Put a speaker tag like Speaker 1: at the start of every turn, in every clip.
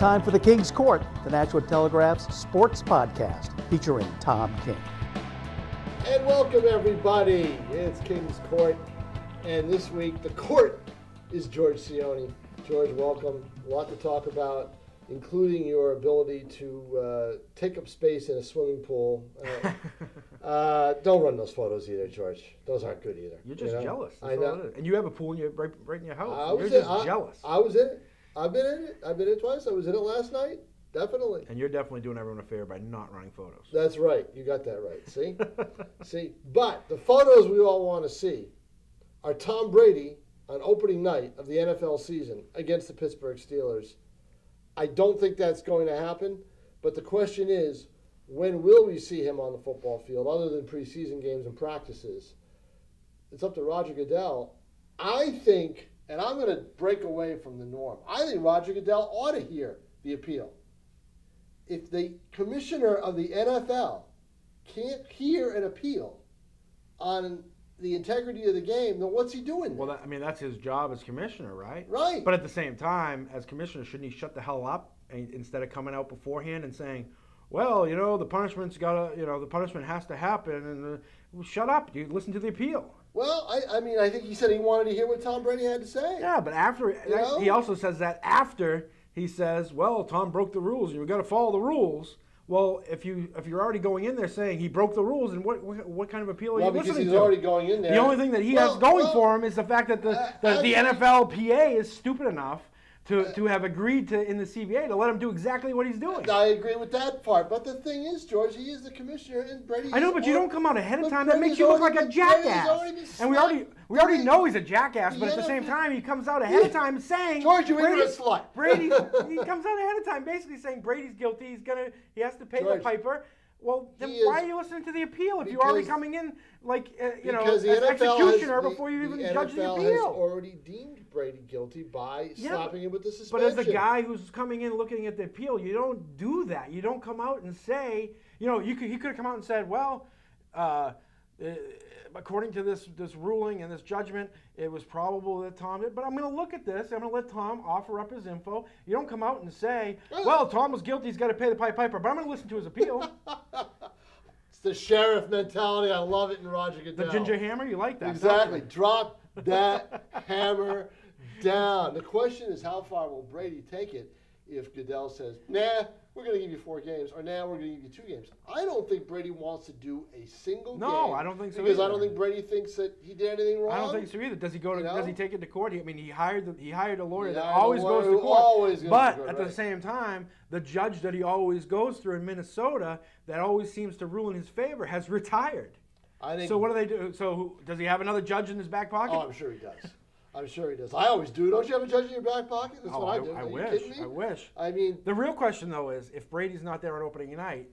Speaker 1: time for the King's Court, the Nashua Telegraph's sports podcast featuring Tom King.
Speaker 2: And welcome, everybody. It's King's Court, and this week the court is George Sione. George, welcome. A lot to talk about, including your ability to take up space in a swimming pool. Don't run those photos either, George. Those aren't good either.
Speaker 3: You're just jealous.
Speaker 2: I know.
Speaker 3: And you have a pool right in your house. You're just jealous.
Speaker 2: I was in it. I've been in it. I've been in it twice. I was in it last night. Definitely.
Speaker 3: And you're definitely doing everyone a favor by not running photos.
Speaker 2: That's right. You got that right. See? See? But the photos we all want to see are Tom Brady on opening night of the NFL season against the Pittsburgh Steelers. I don't think that's going to happen, but the question is, when will we see him on the football field other than preseason games and practices? It's up to Roger Goodell. I think, and I'm going to break away from the norm, I think Roger Goodell ought to hear the appeal. If the commissioner of the NFL can't hear an appeal on the integrity of the game, then what's he doing there?
Speaker 3: Well, that's his job as commissioner, right?
Speaker 2: Right.
Speaker 3: But at the same time, as commissioner, shouldn't he shut the hell up instead of coming out beforehand and saying, well, the punishment has to happen, and shut up. You listen to the appeal.
Speaker 2: Well, I think he said he wanted to hear what Tom Brady had to say.
Speaker 3: Yeah, but after he also says that after he says, well, Tom broke the rules, and you've got to follow the rules. Well, if you're already going in there saying he broke the rules, and what kind of appeal are you listening to?
Speaker 2: Well, because he's already going in there.
Speaker 3: The only thing that he has going for him is the fact that the NFLPA is stupid enough to have agreed to in the CBA to let him do exactly what he's doing.
Speaker 2: I agree with that part, but the thing is, George, he is the commissioner, and Brady.
Speaker 3: I know, but you don't come out ahead of time. That makes you look like a jackass. And we already know he's a jackass, but at the same time, he comes out ahead of time saying,
Speaker 2: George, you ignorant slut.
Speaker 3: He comes out ahead of time, basically saying Brady's guilty. He has to pay the piper. Well, then why are you listening to the appeal if you're already coming in as executioner before you even judge the appeal?
Speaker 2: The NFL has already deemed Brady guilty by slapping him with the suspension.
Speaker 3: But as a guy who's coming in looking at the appeal, you don't do that. You don't come out and say, he could have come out and said, well, according to this ruling and this judgment, it was probable that Tom did. But I'm going to look at this. I'm going to let Tom offer up his info. You don't come out and say, well, Tom was guilty. He's got to pay the piper. But I'm going to listen to his appeal.
Speaker 2: It's the sheriff mentality. I love it in Roger Goodell.
Speaker 3: The ginger hammer? You like that?
Speaker 2: Exactly. Drop that hammer down. The question is, how far will Brady take it if Goodell says, nah, we're going to give you 4 games, or now we're going to give you 2 games. I don't think Brady wants to do a single game.
Speaker 3: No, I don't think so
Speaker 2: because
Speaker 3: either.
Speaker 2: I don't think Brady thinks that he did anything wrong.
Speaker 3: I don't think so either. Does he go to? Does he take it to court? He hired a lawyer that always goes to court. But at the same time, the judge that he always goes through in Minnesota that always seems to rule in his favor has retired. So what do they do? So does he have another judge in his back pocket?
Speaker 2: Oh, I'm sure he does. I'm sure he does. I always do. Don't you have a judge in your back pocket? That's what I do.
Speaker 3: I wish.
Speaker 2: I mean,
Speaker 3: the real question though is, if Brady's not there on opening night,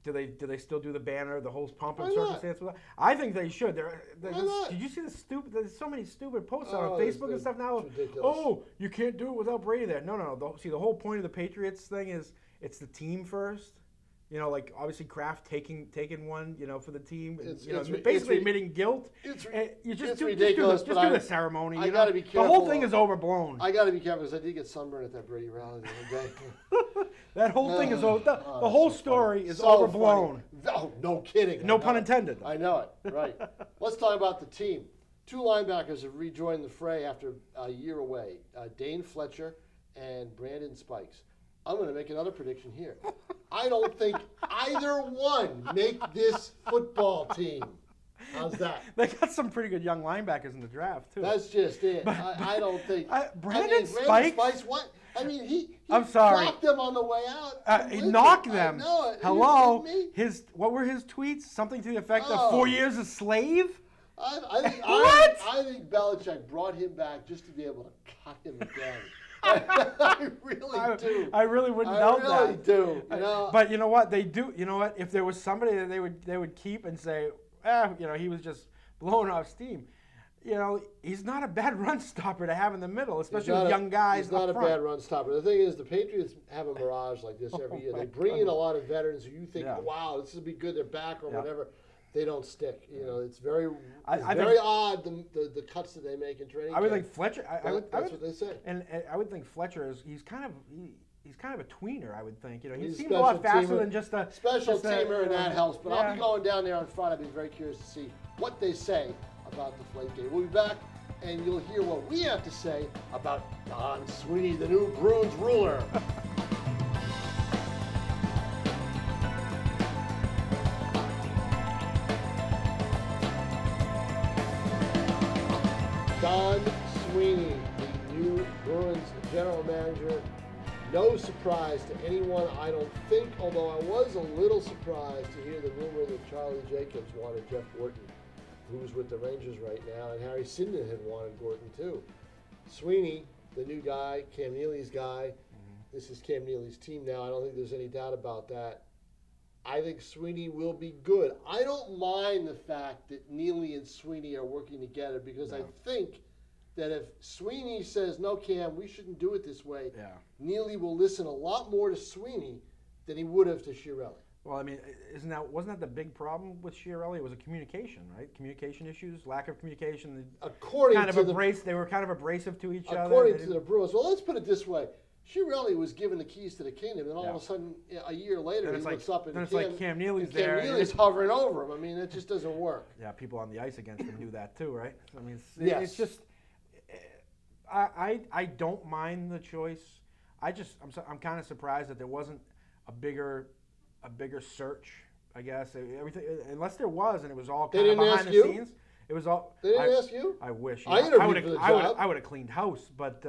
Speaker 3: do they still do the banner, the whole pomp and circumstance? I think they should. Did you see the stupid? There's so many stupid posts on Facebook and stuff now. Oh, you can't do it without Brady there. No. See, the whole point of the Patriots thing is it's the team first. Obviously Kraft taking one, for the team, basically admitting guilt.
Speaker 2: It's
Speaker 3: ridiculous.
Speaker 2: Just
Speaker 3: do the ceremony.
Speaker 2: I got to be careful.
Speaker 3: The whole thing is overblown.
Speaker 2: I got to be careful because I did get sunburned at that Brady rally the other day.
Speaker 3: That whole thing is over. The whole story is overblown.
Speaker 2: Oh, no kidding.
Speaker 3: No pun intended.
Speaker 2: I know it. Right. Let's talk about the team. 2 linebackers have rejoined the fray after a year away. Dane Fletcher and Brandon Spikes. I'm going to make another prediction here. I don't think either one make this football team. How's that?
Speaker 3: They got some pretty good young linebackers in the draft, too.
Speaker 2: That's just it. I don't think.
Speaker 3: Brandon Spikes?
Speaker 2: What? He
Speaker 3: I'm sorry.
Speaker 2: knocked them on the way out.
Speaker 3: He knocked them.
Speaker 2: I know it.
Speaker 3: Hello? What were his tweets? Something to the effect of 4 years a slave?
Speaker 2: I think Belichick brought him back just to be able to cut him again. I really do.
Speaker 3: I really wouldn't doubt that.
Speaker 2: I really do.
Speaker 3: But you know what? They do. You know what? If there was somebody that they would keep and say, he was just blowing off steam. He's not a bad run stopper to have in the middle, especially with young guys.
Speaker 2: He's not a bad run stopper. The thing is, the Patriots have a mirage like this every year. They bring in a lot of veterans who you think, wow, this will be good. They're back or whatever. They don't stick. It's very odd the cuts that they make in training.
Speaker 3: I would think Fletcher.
Speaker 2: That's what they say.
Speaker 3: And I would think Fletcher he's kind of he's kind of a tweener, I would think. You know, he
Speaker 2: He's a
Speaker 3: seems a lot faster
Speaker 2: teamer.
Speaker 3: than just a
Speaker 2: Special teamer, and that helps. But
Speaker 3: yeah.
Speaker 2: I'll be going down there on Friday. I'll be very curious to see what they say about the Deflategate. We'll be back, and you'll hear what we have to say about Don Sweeney, the new Bruins ruler. Don Sweeney, the new Bruins general manager. No surprise to anyone, I don't think, although I was a little surprised to hear the rumor that Charlie Jacobs wanted Jeff Gorton, who's with the Rangers right now, and Harry Sinden had wanted Gorton too. Sweeney, the new guy, Cam Neely's guy. This is Cam Neely's team now. I don't think there's any doubt about that. I think Sweeney will be good. I don't mind the fact that Neely and Sweeney are working together because I think that if Sweeney says, no, Cam, we shouldn't do it this way, Neely will listen a lot more to Sweeney than he would have to Chiarelli.
Speaker 3: Well, I mean, wasn't that the big problem with Chiarelli? It was a communication, right? Communication issues, lack of communication.
Speaker 2: According
Speaker 3: kind of
Speaker 2: to
Speaker 3: they were kind of abrasive to each other.
Speaker 2: According to the Bruins. Well, let's put it this way. Chiarelli was given the keys to the kingdom, and all of a sudden, a year later, he looks up and
Speaker 3: Cam Neely's there.
Speaker 2: Cam Neely's hovering over him. I mean, it just doesn't work.
Speaker 3: Yeah, people on the ice against him knew that too, right? I mean,
Speaker 2: Yes.
Speaker 3: it's just. I don't mind the choice. I'm kind of surprised that there wasn't a bigger search. I guess everything, unless there was, and it was all kind of behind the scenes. It was all.
Speaker 2: They didn't ask you?
Speaker 3: I wish.
Speaker 2: I interviewed for the job.
Speaker 3: I would have cleaned house, but.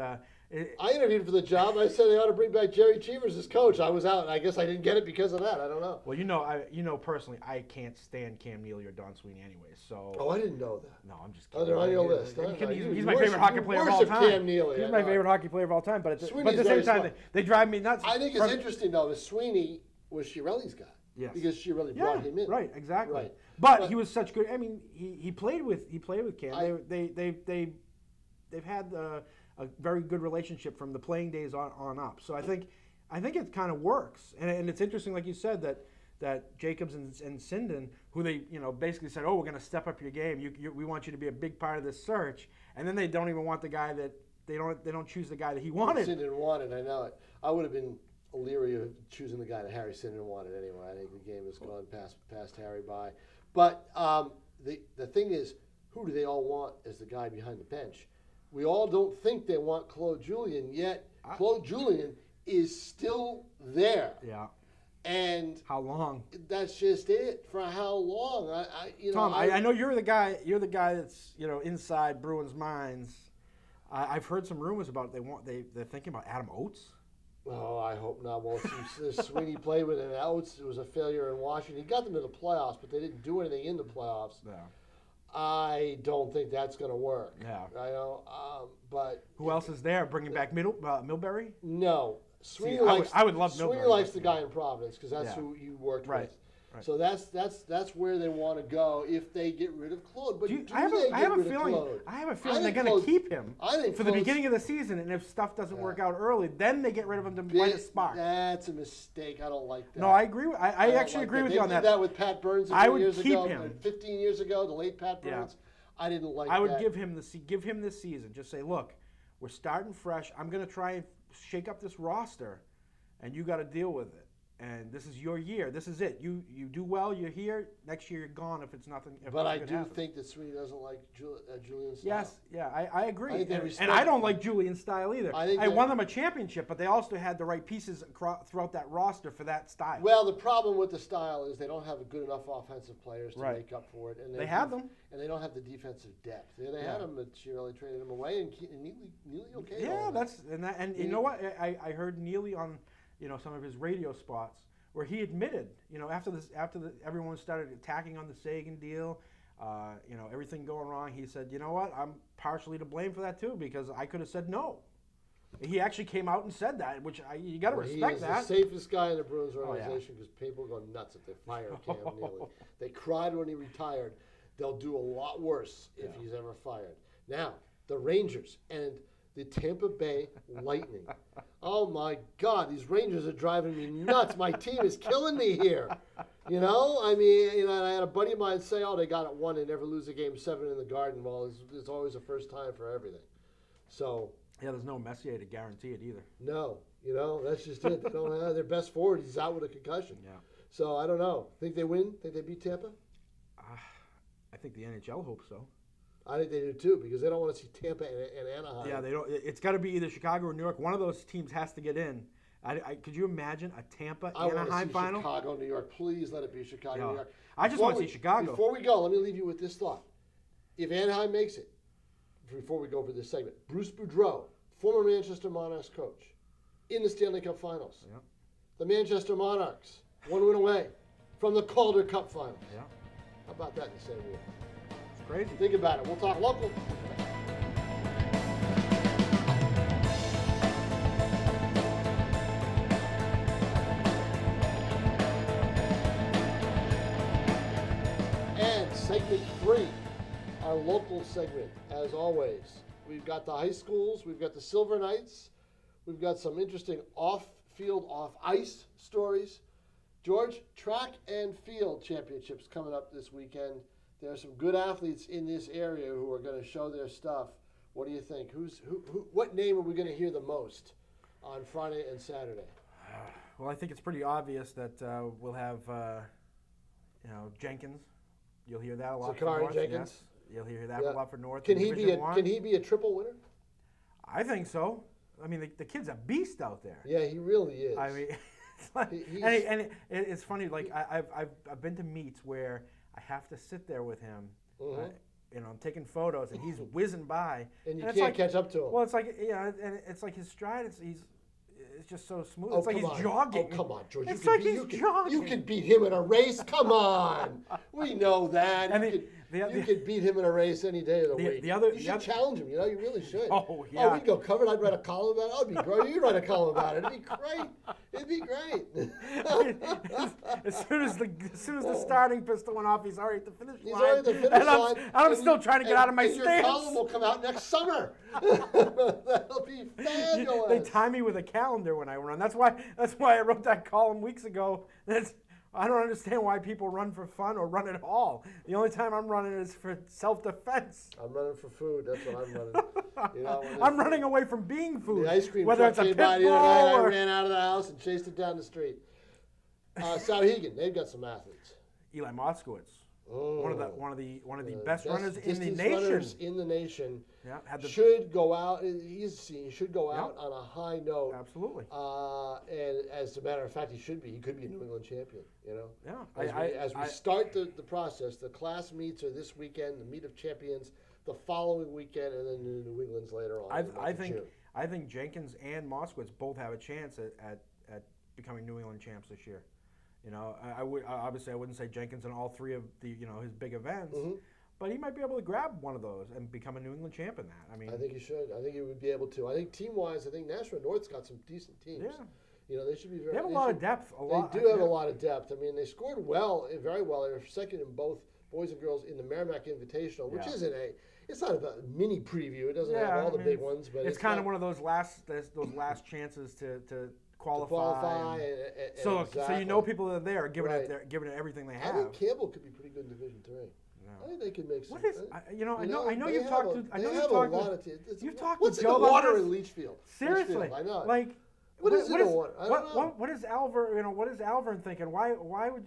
Speaker 2: I interviewed for the job. I said they ought to bring back Jerry Cheevers as coach. I was out, and I guess I didn't get it because of that. I don't know.
Speaker 3: Well, you know personally, I can't stand Cam Neely or Don Sweeney anyway. So.
Speaker 2: Oh, I didn't know that.
Speaker 3: No, I'm just kidding.
Speaker 2: Oh, they're on your list.
Speaker 3: He's my favorite hockey player of all time.
Speaker 2: Cam Neely.
Speaker 3: He's my favorite hockey player of all time. But at the same time, they drive me nuts.
Speaker 2: I think it's interesting though that Sweeney was Chiarelli's guy.
Speaker 3: Yes.
Speaker 2: Because Chiarelli brought him in.
Speaker 3: Right. Exactly.
Speaker 2: Right.
Speaker 3: But he was such good. I mean, he played with Cam. They've had a very good relationship from the playing days on up. So I think it kind of works. And it's interesting, like you said, that Jacobs and Sinden, who they basically said, oh, we're going to step up your game. We want you to be a big part of this search. And then they don't even want the guy that they don't choose the guy that he wanted.
Speaker 2: Sinden wanted. I know it. I would have been leery of choosing the guy that Harry Sinden wanted anyway. I think the game has gone past Harry by. But the thing is, who do they all want as the guy behind the bench? We all don't think they want Claude Julien, yet Claude Julien is still there.
Speaker 3: Yeah.
Speaker 2: And
Speaker 3: how long?
Speaker 2: That's just it. For how long?
Speaker 3: Tom, I know you're the guy. You're the guy that's inside Bruins' minds. I've heard some rumors about they're thinking about Adam Oates.
Speaker 2: Oh, I hope not. Well, Sweeney played with an Oates. It was a failure in Washington. He got them to the playoffs, but they didn't do anything in the playoffs.
Speaker 3: Yeah.
Speaker 2: I don't think that's going to work.
Speaker 3: Yeah.
Speaker 2: I know, but
Speaker 3: who else is there? Bringing back Milbury?
Speaker 2: No. Sweeney
Speaker 3: I would love Milbury.
Speaker 2: Sweeney likes the guy in Providence because that's who you worked with. Right. So that's where they want to go if they get rid of Claude. But
Speaker 3: I have a feeling they're going to keep him for the beginning of the season, and if stuff doesn't work out early, then they get rid of him to light a spark.
Speaker 2: That's a mistake. I don't like that.
Speaker 3: No, I agree. I actually agree with you on that.
Speaker 2: They did that with Pat Burns
Speaker 3: I would
Speaker 2: years
Speaker 3: keep
Speaker 2: ago,
Speaker 3: him.
Speaker 2: 15 years ago, the late Pat Burns. Yeah. I didn't like that.
Speaker 3: I would give him this season. Just say, look, we're starting fresh. I'm going to try and shake up this roster, and you got to deal with it. And this is your year. This is it. You do well. You're here. Next year, you're gone. If it's nothing.
Speaker 2: But I do think that Sweeney doesn't like Julian's style.
Speaker 3: Yes, yeah, I agree.
Speaker 2: And
Speaker 3: I don't like Julian's style either. I won them a championship, but they also had the right pieces throughout that roster for that style.
Speaker 2: Well, the problem with the style is they don't have good enough offensive players to make up for it. And
Speaker 3: they have them.
Speaker 2: And they don't have the defensive depth. They had them, but Chiarelli traded them away, and Neely okay.
Speaker 3: Yeah, and you know what? I heard Neely on some of his radio spots where he admitted, after everyone started attacking on the Sagan deal, everything going wrong, he said, you know what, I'm partially to blame for that too because I could have said no. He actually came out and said that, which you got to respect that.
Speaker 2: He is the safest guy in the Bruins organization because people go nuts if they fire Cam Neely. They cried when he retired. They'll do a lot worse if he's ever fired. Now, the Rangers and the Tampa Bay Lightning. Oh, my God, these Rangers are driving me nuts. My team is killing me here. I mean, I had a buddy of mine say, they got it won. They never lose a game 7 in the Garden. Well, it's always a first time for everything. So.
Speaker 3: Yeah, there's no Messier to guarantee it either.
Speaker 2: No. You know, that's just it. They don't have their best forward. He's out with a concussion.
Speaker 3: Yeah.
Speaker 2: So I don't know. Think they win? Think they beat Tampa?
Speaker 3: I think the NHL hopes so.
Speaker 2: I think they do too, because they don't want to see Tampa and Anaheim.
Speaker 3: Yeah, they don't. It's got to be either Chicago or New York. One of those teams has to get in. Could you imagine a Tampa Anaheim final?
Speaker 2: Chicago, New York. Please let it be Chicago, New York.
Speaker 3: I just want to see Chicago.
Speaker 2: Before we go, let me leave you with this thought. If Anaheim makes it, before we go for this segment, Bruce Boudreau, former Manchester Monarchs coach, in the Stanley Cup Finals.
Speaker 3: Yeah.
Speaker 2: The Manchester Monarchs, one win away from the Calder Cup Finals.
Speaker 3: Yeah.
Speaker 2: How about that in the same year?
Speaker 3: It's crazy.
Speaker 2: Think about it. We'll talk local. And segment 3, our local segment, as always. We've got the high schools, we've got the Silver Knights, we've got some interesting off-field, off-ice stories. George, track and field championships coming up this weekend. There are some good athletes in this area who are going to show their stuff. What do you think? Who? What name are we going to hear the most on Friday and Saturday?
Speaker 3: Well, I think it's pretty obvious that we'll have, Jenkins. You'll hear that a lot.
Speaker 2: Sakari Jenkins.
Speaker 3: Yes. You'll hear that a lot for North.
Speaker 2: Can he be a triple winner?
Speaker 3: I think so. I mean, the kid's a beast out there.
Speaker 2: Yeah, he really is.
Speaker 3: I mean, it's like, it's funny. Like I've been to meets where I have to sit there with him. Mm-hmm. I'm taking photos and he's whizzing by,
Speaker 2: and you can't catch up to him.
Speaker 3: Well, it's like and it's like his stride. It's just so smooth.
Speaker 2: Oh,
Speaker 3: it's like he's jogging.
Speaker 2: Oh, come on, George.
Speaker 3: It's like he's jogging.
Speaker 2: You can beat him in a race. Come on. We know that. You could beat him in a race any day of the week. You should challenge him. You really should.
Speaker 3: Oh, yeah.
Speaker 2: Oh, we'd go covered. I'd write a column about it. That'd be great. You'd write a column about it. It'd be great. It'd be great.
Speaker 3: as soon as the starting pistol went off, he's already at the finish line.
Speaker 2: He's already at the finish line.
Speaker 3: I'm still trying to get out of my stance.
Speaker 2: Your column will come out next summer. That'll be fabulous.
Speaker 3: They tie me with a calendar when I run. That's why I wrote that column weeks ago. I don't understand why people run for fun or run at all. The only time I'm running is for self-defense.
Speaker 2: I'm running for food. That's what I'm running.
Speaker 3: I'm running away from being food.
Speaker 2: The ice cream
Speaker 3: whether
Speaker 2: truck
Speaker 3: it's a
Speaker 2: came
Speaker 3: pit
Speaker 2: by the other night.
Speaker 3: bull
Speaker 2: I ran out of the house and chased it down the street. Souhegan, they've got some athletes.
Speaker 3: Eli Moskowitz, one of the best runners in the
Speaker 2: nation.
Speaker 3: Yeah,
Speaker 2: should go out. He's a senior. Should go out on a high note.
Speaker 3: Absolutely.
Speaker 2: And as a matter of fact, he should be. He could be a New England champion.
Speaker 3: Yeah.
Speaker 2: As we start the process, the class meets are this weekend. The meet of champions the following weekend, and then the New England's later on.
Speaker 3: I think Jenkins and Moskowitz both have a chance at becoming New England champs this year. I wouldn't say Jenkins in all three of the his big events. Mm-hmm. But he might be able to grab one of those and become a New England champ in that.
Speaker 2: I think he should. I think he would be able to. I think team-wise, Nashua North's got some decent teams.
Speaker 3: Yeah.
Speaker 2: They should be very.
Speaker 3: They have a lot of depth.
Speaker 2: They do have a lot of depth. They scored very well. They were second in both boys and girls in the Merrimack Invitational, which isn't it's not a mini preview. It doesn't have all the big ones, but
Speaker 3: it's kind of one of those last chances to qualify. So people that are there giving it everything they have.
Speaker 2: I think Campbell could be pretty good in Division 3. I think they could make some.
Speaker 3: I know you've talked to. You've talked
Speaker 2: What's
Speaker 3: to Joe
Speaker 2: in the water in Leachfield?
Speaker 3: Seriously,
Speaker 2: I know.
Speaker 3: What is
Speaker 2: in the water? I don't know.
Speaker 3: What is Alver? What is Alvern thinking? Why would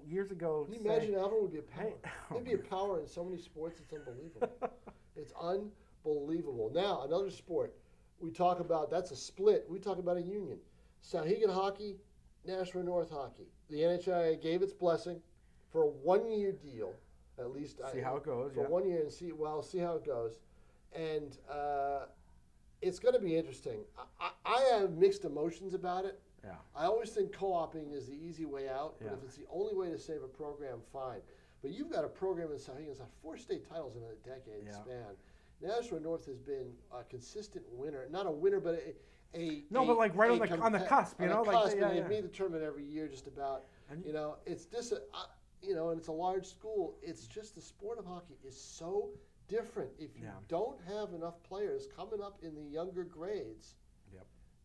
Speaker 3: years ago?
Speaker 2: Can you imagine Alvern would be a power? He'd be a power in so many sports. It's unbelievable. It's unbelievable. Now another sport we talk about. That's a split. We talk about a union. Souhegan hockey, Nashua North hockey. The NHIA gave its blessing for a 1-year deal. At least
Speaker 3: see how it goes
Speaker 2: for 1 year and see how it goes, and it's going to be interesting. I have mixed emotions about it.
Speaker 3: Yeah.
Speaker 2: I always think co-oping is the easy way out, but if it's the only way to save a program, fine. But you've got a program in Souhegan that's got 4 state titles in a decade span. Nashua North has been a consistent winner, not a winner, but
Speaker 3: on the cusp.
Speaker 2: They've made the tournament every year, just about. And, it's just. And it's a large school. It's just the sport of hockey is so different. If you don't have enough players coming up in the younger grades,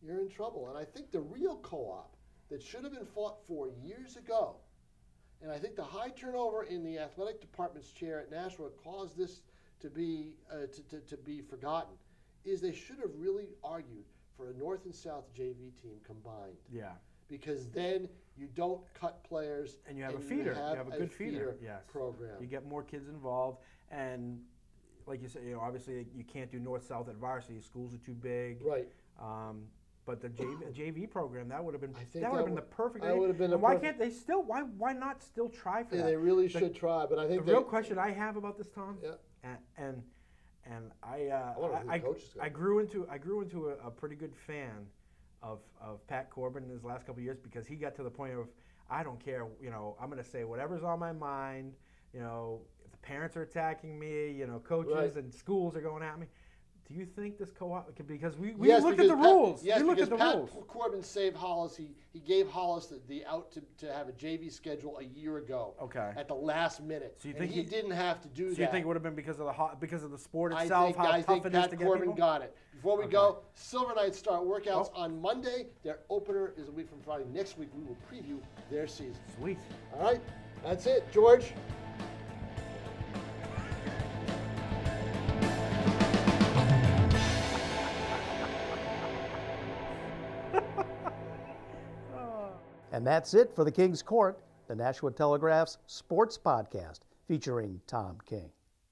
Speaker 2: you're in trouble. And I think the real co-op that should have been fought for years ago, and I think the high turnover in the athletic department's chair at Nashua caused this to be forgotten, is they should have really argued for a North and South JV team combined.
Speaker 3: Yeah.
Speaker 2: Because then you don't cut players.
Speaker 3: And you have a feeder. You have a good feeder. Yes.
Speaker 2: Program.
Speaker 3: You get more kids involved. And like you said, obviously you can't do North-South at varsity. Schools are too big.
Speaker 2: Right.
Speaker 3: But the JV program, that would have been the perfect.
Speaker 2: That would have been.
Speaker 3: And why can't they still? Why not still try for that?
Speaker 2: They really should try. But I think
Speaker 3: the real question I have about this, Tom.
Speaker 2: Yeah.
Speaker 3: And I grew into a pretty good fan of Pat Corbin in his last couple of years, because he got to the point of, I don't care, I'm going to say whatever's on my mind. If the parents are attacking me, coaches and schools are going at me. Do you think this co-op, because we looked at the rules.
Speaker 2: Yes,
Speaker 3: we looked
Speaker 2: because
Speaker 3: at the
Speaker 2: Pat
Speaker 3: rules.
Speaker 2: Corbin saved Hollis. He gave Hollis the out to have a JV schedule a year ago.
Speaker 3: Okay.
Speaker 2: At the last minute. So you think he didn't have to do that?
Speaker 3: So you think it would have been because of the sport itself? I think Pat
Speaker 2: Corbin got it. Before we go, Silver Knights start workouts on Monday. Their opener is a week from Friday. Next week we will preview their season.
Speaker 3: Sweet.
Speaker 2: All right, that's it, George.
Speaker 1: And that's it for the King's Court, the Nashua Telegraph's sports podcast featuring Tom King.